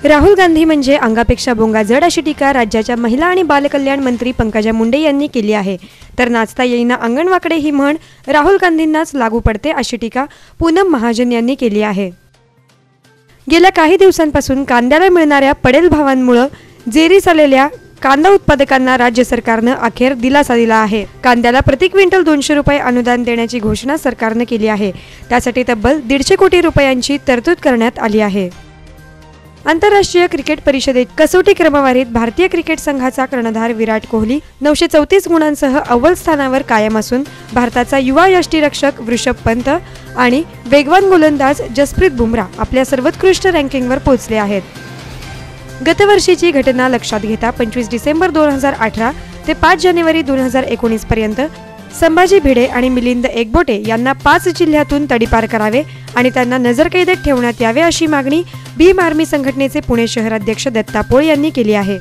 राहुल गांधी म्हणजे अंगापेक्षा बोंगा जड अशी टीका राज्याच्या महिला आणि बालकल्याण मंत्री पंकजा मुंडे यांनी केली आहे। तर नाचता येईना अंगण वाकडे ही म्हण राहुल गांधींनाच लागू पडते अशी टीका पूनम महाजन यांनी केली आहे। गेल्या काही दिवसांपासून कांद्याला मिळणाऱ्या पडेल भावांमुळे जेरीस आलेल्या कांदा उत्पादकांना राज्य सरकारने अखेर दिलासा दिला आहे। कांद्याला प्रति क्विंटल 200 रुपये अनुदान देण्याची घोषणा सरकारने केली आहे। त्यासाठी तब्बल 150 कोटी रुपयांची तरतूद करण्यात आली आहे। आंतरराष्ट्रीय क्रिकेट परिषदेत कसोटी क्रमवारीत भारतीय क्रिकेट संघाचा कर्णधार विराट कोहली 934 गुणांसह अव्वल स्थानावर कायम असून भारताचा युवा यष्टिरक्षक ऋषभ पंत आणि वेगवान गोलंदाज जसप्रीत बुमराह आपल्या सर्वोत्कृष्ट रँकिंगवर पोहोचले आहेत। गतवर्षीची घटना लक्षात घेता 25 डिसेंबर 2018 ते 5 जानेवारी 2019 पर्यंत संभाजी भिडे आणि मिलिंद एकबोटे यांना 5 जिल्ह्यातून तडीपार करावे आणि त्यांना नजरकैदेत ठेवण्यात यावे अशी मागणी भीम आर्मी संघटनेचे पुणे शहराध्यक्ष दत्ता पोळ यांनी केली आहे।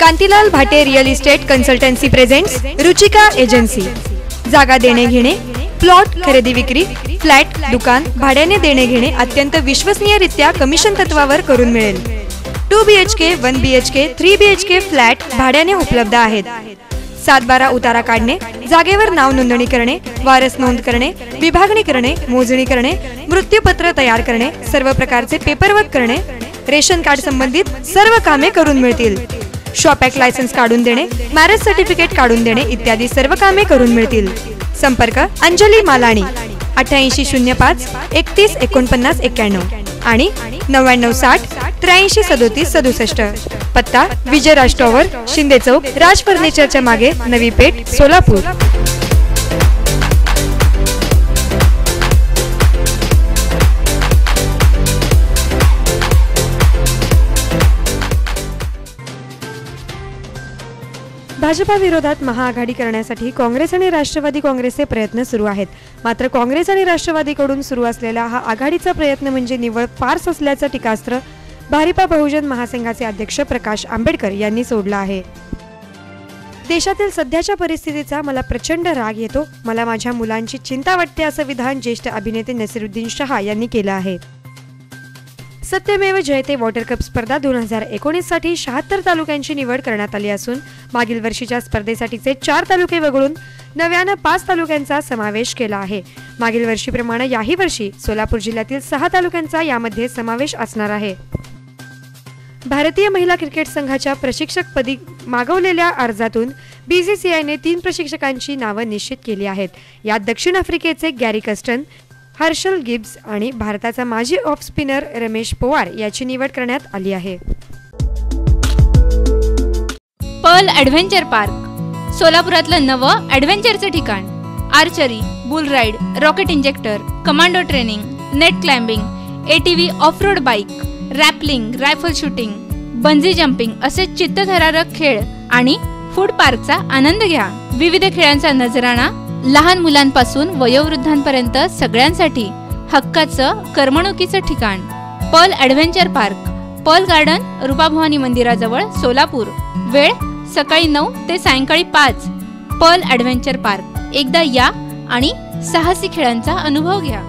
Kantilal Bhate real estate consultancy presents Ruchika agency. जागा देणे घेणे, प्लॉट खरेदी विक्री, फ्लॅट, दुकान भाड्याने देणे घेणे अत्यंत विश्वसनीयरित्या कमिशन तत्वावर करून मिळेल। 2 BHK, 1 BHK, 3 BHK फ्लॅट भाड्याने उपलब्ध आहेत। 7/12 उतारा काढणे, जागेवर नाव नोंदणी करणे, वारस नोंद करणे, विभागणी करणे, मोजणी करणे, मृत्यूपत्र तयार करणे, सर्व प्रकारचे पेपरवर्क करणे, रेशन कार्ड संबंधित सर्व कामे करून मिळतील। शॉप ॲक्ट लायसन्स काढून देणे, मॅरेज सर्टिफिकेट काढून देणे इत्यादी सर्व कामे करून मिळतील। संपर्क अंजली मालाणी 8805 31 49 91 आणि 9960 83 37 67। पत्ता विजय राज टॉवर, शिंदे चौक, राज फर्निचरच्या मागे, नवी पेठ, सोलापूर। भाजपा विरोधात महाआघाडी करण्यासाठी काँग्रेस आणि राष्ट्रवादी काँग्रेसचे प्रयत्न सुरू आहेत। मात्र काँग्रेस आणि राष्ट्रवादीकडून सुरू असलेला हा आघाडीचा प्रयत्न म्हणजे निव्वळ फार्स असल्याचं टीकास्त्र भारिपा बहुजन महासंघाचे अध्यक्ष प्रकाश आंबेडकर यांनी सोडलं आहे। देशातील सध्याच्या परिस्थितीचा मला प्रचंड राग येतो, मला माझ्या मुलांची चिंता वाटते असं विधान ज्येष्ठ अभिनेते नसीरुद्दीन शहा यांनी केलं आहे। सत्यमेव जयते वॉटर कप स्पर्धा 2019 साठी 76 तालुक्यांची निवड करण्यात आली असून मागील वर्षीच्या स्पर्धेसाठीचे 4 तालुके वगळून नव्यानं 5 तालुक्यांचा समावेश केला आहे। मागील वर्षीप्रमाणे याही वर्षी सोलापूर जिल्ह्यातील 6 तालुक्यांचा यामध्ये समावेश असणार आहे। भारतीय महिला क्रिकेट संघाच्या प्रशिक्षकपदी मागवलेल्या अर्जातून BCCIने 3 प्रशिक्षकांची नावं निश्चित केली आहेत। यात दक्षिण आफ्रिकेचे गॅरी कस्टन, हर्षल गिब्स आणि भारताचा माजी ऑफ स्पिनर रमेश पवार याची निवड करण्यात आली आहे। पर्ल ॲडव्हेंचर पार्क सोलापुरातलं नवं ॲडव्हेंचरचं ठिकाण। Archery, boule ride, rocket injector, commando training, net climbing, ATV of road bike, rappelling, rifle shooting, bungee jumping असे चित्तथरारक खेळ आणि फूड पार्कचा आनंद घ्या। विविध खेळांचा नजराणा लहान मुलांपासून वयोवृद्धांपर्यंत सगळ्यांसाठी हक्काचं करमणुकीचं ठिकाण। Pearl adventure park, pearl garden, Rupabhavani मंदिराजवळ, सोलापूर। वेळ सकाळी 9 ते सायंकाळी 5। पर्ल ॲडव्हेंचर पार्क, एकदा या आणि साहसी खेळांचा अनुभव घ्या।